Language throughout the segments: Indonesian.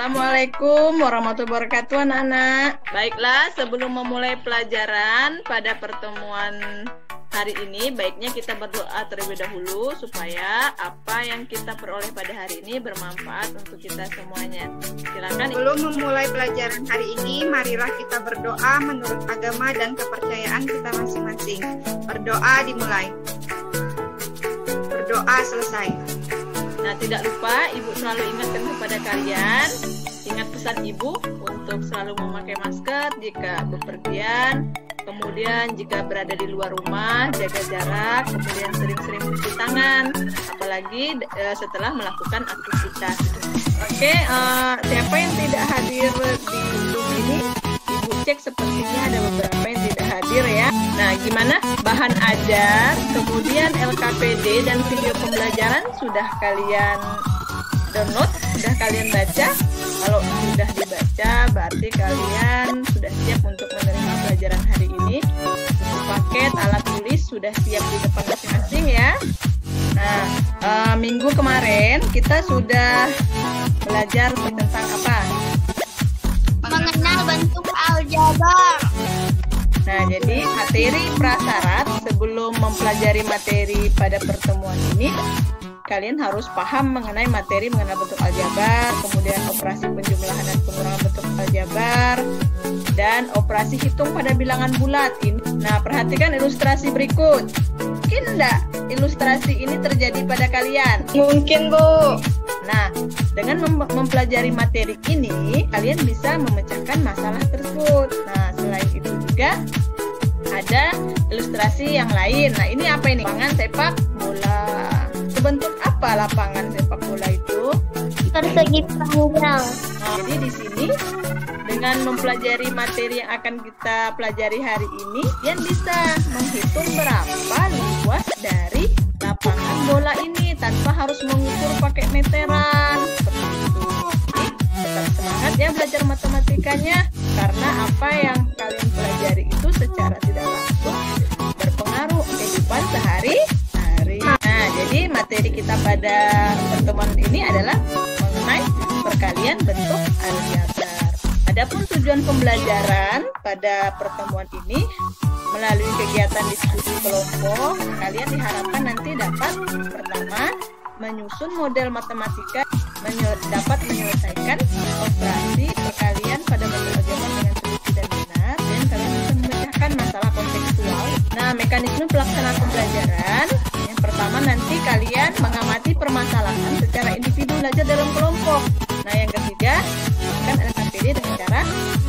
Assalamualaikum warahmatullahi wabarakatuh anak-anak. Baiklah, sebelum memulai pelajaran pada pertemuan hari ini, baiknya kita berdoa terlebih dahulu supaya apa yang kita peroleh pada hari ini bermanfaat untuk kita semuanya. Silakan. Sebelum memulai pelajaran hari ini, marilah kita berdoa menurut agama dan kepercayaan kita masing-masing. Berdoa dimulai. Berdoa selesai. Nah, tidak lupa Ibu selalu ingatkan kepada kalian, ingat pesan Ibu untuk selalu memakai masker jika bepergian, kemudian jika berada di luar rumah, jaga jarak, kemudian sering-sering cuci tangan, apalagi setelah melakukan aktivitas. Oke, siapa yang tidak hadir di Zoom ini? Ibu cek sepertinya ada beberapa yang tidak hadir ya. Nah, gimana? Bahan ajar, kemudian LKPD dan video pembelajaran sudah kalian download, sudah kalian baca? Kalau sudah dibaca, berarti kalian sudah siap untuk menerima pelajaran hari ini. Buku paket, alat tulis sudah siap di depan masing-masing ya. Nah, minggu kemarin kita sudah belajar tentang apa? Mengenal bentuk aljabar. Nah, jadi materi prasyarat sebelum mempelajari materi pada pertemuan ini, kalian harus paham mengenai materi mengenal bentuk aljabar, kemudian operasi penjumlahan dan pengurangan bentuk aljabar, dan operasi hitung pada bilangan bulat. Nah, perhatikan ilustrasi berikut. Mungkin enggak ilustrasi ini terjadi pada kalian? Mungkin, Bu. Nah, dengan mempelajari materi ini, kalian bisa memecahkan masalah tersebut. Nah, selain itu juga ada ilustrasi yang lain. Nah, ini apa ini? Lapangan sepak bola. Bentuk apa lapangan sepak bola itu? Persegi panjang. Nah, jadi di sini dengan mempelajari materi yang akan kita pelajari hari ini, kalian bisa menghitung berapa luas dari lapangan bola ini tanpa harus mengukur pakai meteran. Seperti itu. Jadi, tetap semangat ya belajar matematikanya, karena apa yang kalian pelajari itu secara tidak langsung berpengaruh kehidupan sehari-hari. Nah, jadi materi kita pada pertemuan ini adalah mengenai perkalian bentuk aljabar. Adapun tujuan pembelajaran pada pertemuan ini melalui kegiatan diskusi kelompok, kalian diharapkan nanti dapat pertama menyusun model matematika, dapat menyelesaikan operasi perkalian pada bentuk aljabar dengan teliti dan benar, dan kalian bisa memecahkan masalah kontekstual. Nah, mekanisme pelaksanaan pembelajaran yang pertama nanti kalian mengamati permasalahan secara individu belajar dalam kelompok. Nah, yang ketiga kan LKPD dengan cara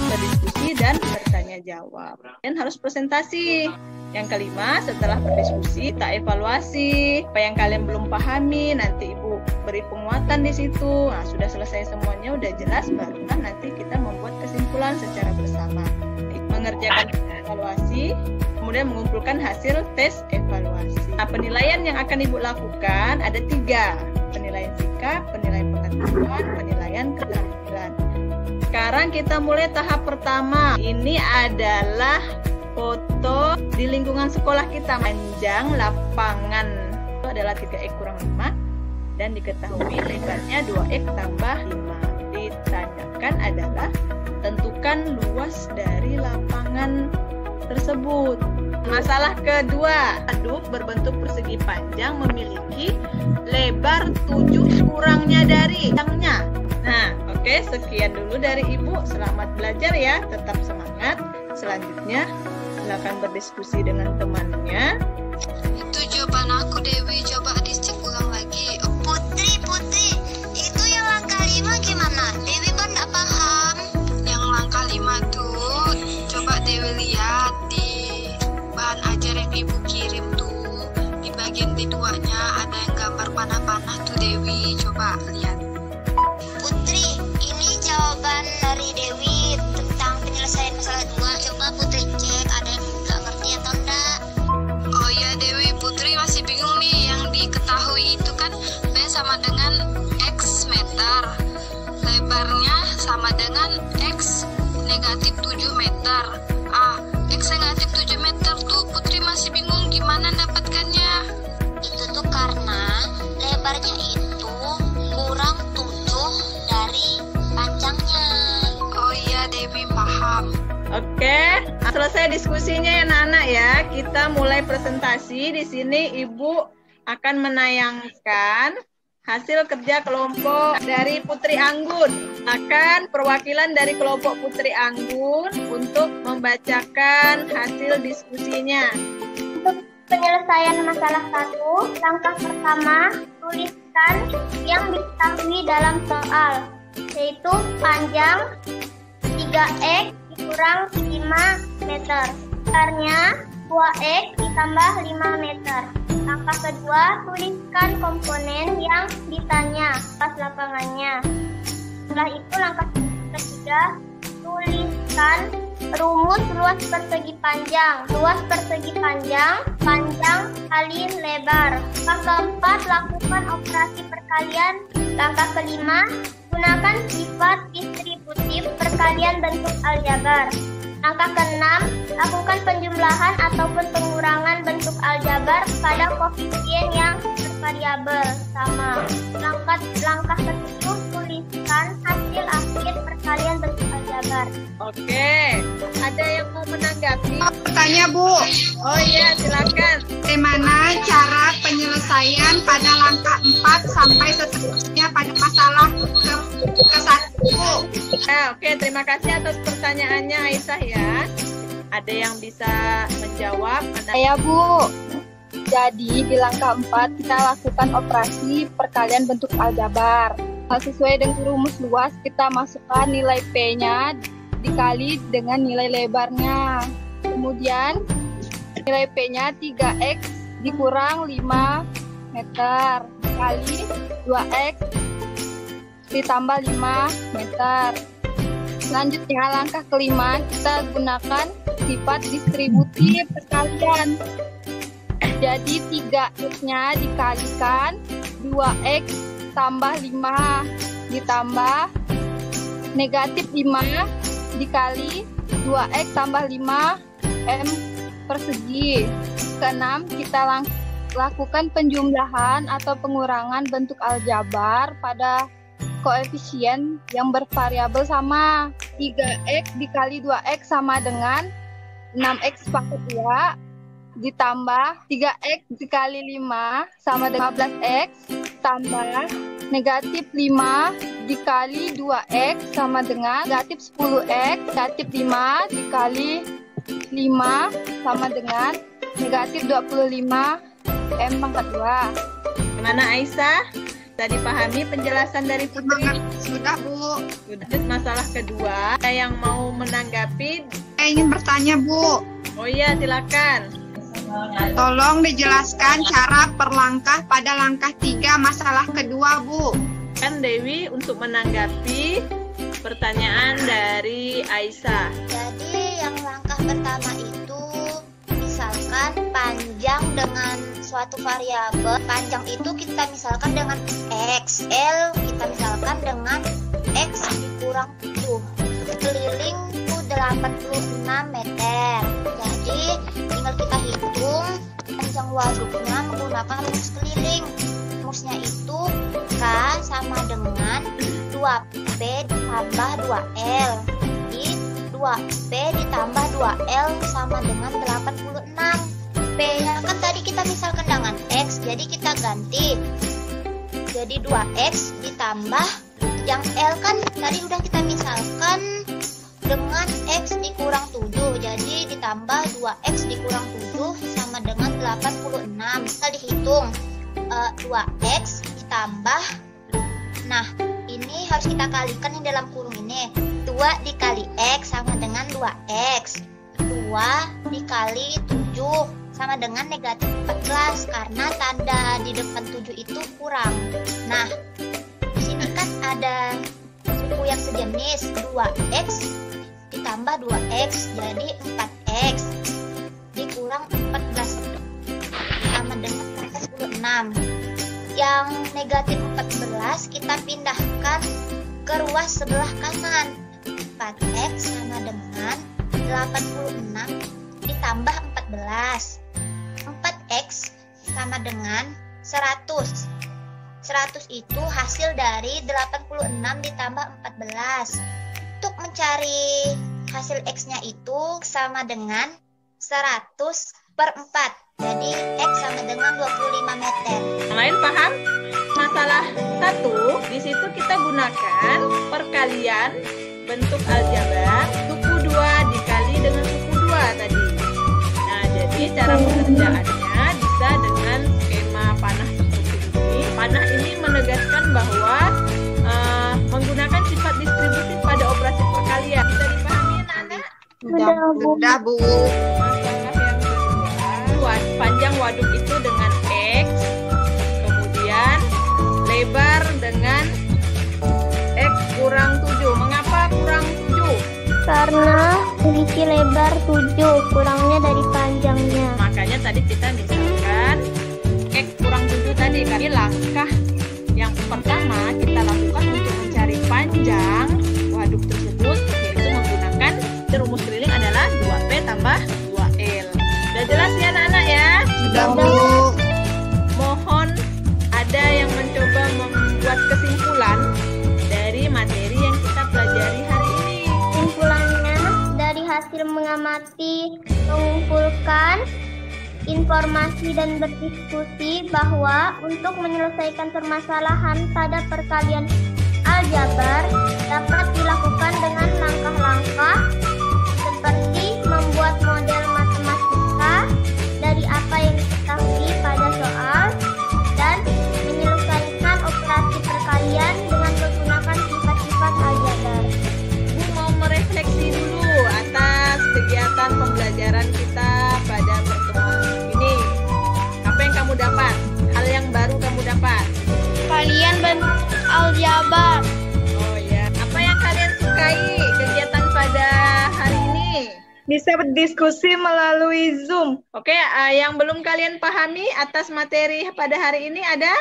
berdiskusi dan bertanya jawab. Dan harus presentasi. Yang kelima, setelah berdiskusi, tak evaluasi apa yang kalian belum pahami. Nanti Ibu beri penguatan di situ. Nah, sudah selesai semuanya, udah jelas, baru kan nanti kita membuat kesimpulan secara bersama. Mengerjakan evaluasi, kemudian mengumpulkan hasil tes evaluasi. Nah, penilaian yang akan Ibu lakukan ada 3. Penilaian sikap, penilaian pengetahuan, penilaian keterampilan. Sekarang kita mulai tahap pertama. Ini adalah foto di lingkungan sekolah kita. Panjang lapangan itu adalah 3x kurang 5 dan diketahui lebarnya 2x tambah 5. Ditanyakan adalah tentukan luas dari lapangan tersebut. Masalah kedua, aduk berbentuk persegi panjang memiliki lebar 7 kurangnya dari yang-nya. Nah, oke, sekian dulu dari Ibu. Selamat belajar ya, tetap semangat. Selanjutnya silakan berdiskusi dengan temannya. Itu jawaban aku, Dewi. Coba dicek ulang lagi. Putri, itu yang langkah 5 gimana? Dewi kan nggak paham. Yang langkah 5 tuh, coba Dewi lihat di bahan ajar yang Ibu kirim tuh. Di bagian B2-nya ada yang gambar panah-panah tuh, Dewi. Coba lihat. Putri, ini jawaban dari Dewi tentang penyelesaian masalah 2. Coba Putri cek, ada yang nggak ngerti atau enggak. Oh iya Dewi, Putri masih bingung nih. Yang diketahui itu kan B sama dengan X meter, lebarnya sama dengan X negatif 7 meter. X negatif 7 meter tuh Putri masih bingung gimana dapatkannya. Itu tuh karena lebarnya itu kurang 7 dari panjang Oke, selesai diskusinya ya anak-anak ya. Kita mulai presentasi. Di sini Ibu akan menayangkan hasil kerja kelompok dari Putri Anggun. Akan perwakilan dari kelompok Putri Anggun untuk membacakan hasil diskusinya. Untuk penyelesaian masalah 1, langkah pertama, tuliskan yang diketahui dalam soal, yaitu panjang 3x dikurang 5 meter. Besarnya 2x ditambah 5 meter. Langkah kedua, tuliskan komponen yang ditanya, pas lapangannya. Setelah itu langkah ketiga, tuliskan rumus luas persegi panjang. Luas persegi panjang, panjang kali lebar. Langkah keempat, lakukan operasi perkalian. Langkah kelima, gunakan sifat distributif perkalian bentuk aljabar. Langkah keenam, lakukan penjumlahan ataupun pengurangan bentuk aljabar pada koefisien yang bervariabel sama. Langkah ketujuh, tuliskan hasil akhir perkalian bentuk aljabar. Oke, ada yang mau menanggapi? Bertanya, Bu. Oh iya, silakan. Bagaimana cara penyelesaian pada langkah 4 sampai seterusnya pada masalah ke-1, Bu? Oke, terima kasih atas pertanyaannya Aisyah ya. Ada yang bisa menjawab? Ya Bu, jadi di langkah 4 kita lakukan operasi perkalian bentuk aljabar. Sesuai dengan rumus luas kita masukkan nilai P-nya dikali dengan nilai lebarnya. Kemudian nilai P-nya 3x dikurang 5 meter dikali 2x ditambah 5 meter. Selanjutnya langkah kelima kita gunakan sifat distributif perkalian. Jadi 3x-nya dikalikan 2x tambah 5 ditambah negatif 5 dikali 2x tambah 5 m persegi. Keenam, kita lakukan penjumlahan atau pengurangan bentuk aljabar pada koefisien yang bervariabel sama. 3x dikali 2x sama dengan 6x pangkat 2 ditambah 3x dikali 5 sama dengan 15x tambah negatif 5 dikali 2x sama dengan negatif 10x. Negatif 5 dikali 5 sama dengan negatif 25 m pangkat 2. Gimana Aisyah? Sudah dipahami penjelasan dari Putri? Sudah, Bu. Sudah. Masalah kedua, ada yang mau menanggapi? Saya ingin bertanya, Bu. Oh iya, silakan. Tolong dijelaskan cara per langkah pada langkah 3 masalah kedua, Bu. Kan Dewi untuk menanggapi pertanyaan dari Aisyah. Jadi yang langkah pertama itu misalkan panjang dengan suatu variabel. Panjang itu kita misalkan dengan x, L kita misalkan dengan x dikurang 7. Keliling itu 86 meter. Jadi tinggal kita hitung panjang waduknya menggunakan rumus keliling. Rumusnya itu K sama dengan 2P ditambah 2L. Jadi 2P ditambah 2L sama dengan 86. P-nya kan tadi kita misalkan dengan X, jadi kita ganti. Jadi 2X ditambah yang L kan tadi udah kita misalkan dengan X dikurang 7. Jadi ditambah 2X dikurang 7 sama dengan 86. Kita dihitung 2X ditambah. Nah, ini harus kita kalikan yang dalam kurung ini. 2 dikali X sama dengan 2X. 2 dikali 7 sama dengan negatif 14 karena tanda di depan 7 itu kurang. Nah, di sini kan ada suku yang sejenis 2x ditambah 2x jadi 4x dikurang 14 sama dengan 46. Yang negatif 14 kita pindahkan ke ruas sebelah kanan. 4x sama dengan 86 ditambah 14. 4x sama dengan 100. 100 itu hasil dari 86 ditambah 14. Untuk mencari hasil X-nya itu sama dengan 100/4. Jadi X sama dengan 25 meter. Yang lain paham? Masalah 1, di situ kita gunakan perkalian bentuk aljabar suku 2 dikali dengan suku 2 tadi. Nah, jadi cara pengerjaannya bisa dengan skema panah seperti ini. Panah ini menegaskan bahwa menggunakan sifat distributif pada operasi perkalian. Bisa dipahami anak-anak? Sudah, Bu. Masalah yang kedua, panjang waduk itu dengan X, kemudian lebar dengan X kurang 7. Mengapa kurang 7? Karena memiliki lebar 7, kurangnya dari panjangnya. Makanya tadi kita misalkan X kurang 7 tadi. Jadi langkah yang pertama kita lakukan untuk mencari panjang waduk tersebut, yaitu menggunakan rumus keliling adalah 2P tambah 2L. Sudah jelas ya anak-anak ya? Sudah, Bu. Mohon ada yang mencoba membuat kesimpulan dari materi yang kita pelajari hari ini. Kesimpulannya, dari hasil mengamati, mengumpulkan informasi dan berdiskusi bahwa untuk menyelesaikan permasalahan pada perkalian aljabar dapat dilakukan dengan langkah-langkah seperti membuat model matematika dari apa yang diketahui pada soal dan menyelesaikan operasi perkalian dengan menggunakan sifat-sifat aljabar. Bu mau merefleksi dulu atas kegiatan pembelajaran kita pada pertemuan ini. Apa yang kamu dapat? Hal yang baru kamu dapat? Kalian bentuk aljabar. Oh ya. Apa yang kalian sukai kegiatan pada hari ini? Bisa berdiskusi melalui Zoom. Oke, yang belum kalian pahami atas materi pada hari ini ada?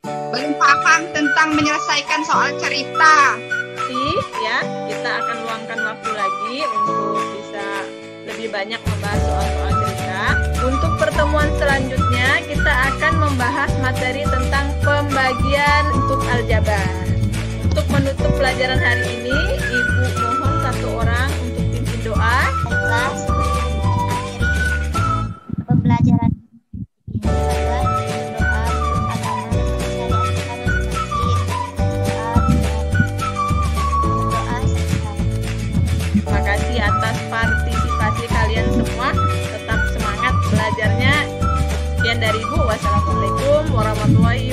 Belum paham tentang menyelesaikan soal cerita. Ya, kita akan luangkan waktu lagi untuk bisa lebih banyak membahas soal-soal cerita. Untuk pertemuan selanjutnya kita akan membahas materi tentang pembagian bentuk aljabar. Untuk menutup pelajaran hari ini, Ibu mohon satu orang untuk pimpin doa. Baiklah, sebelum akhiri pembelajaran ini, berdoa untuk agama dan syariat kita masing-masing. Berdoa selesai. Terima kasih atas partisipasi kalian semua. Tetap semangat belajarnya. Sekian dari Ibu. Wassalamualaikum warahmatullahi wabarakatuh.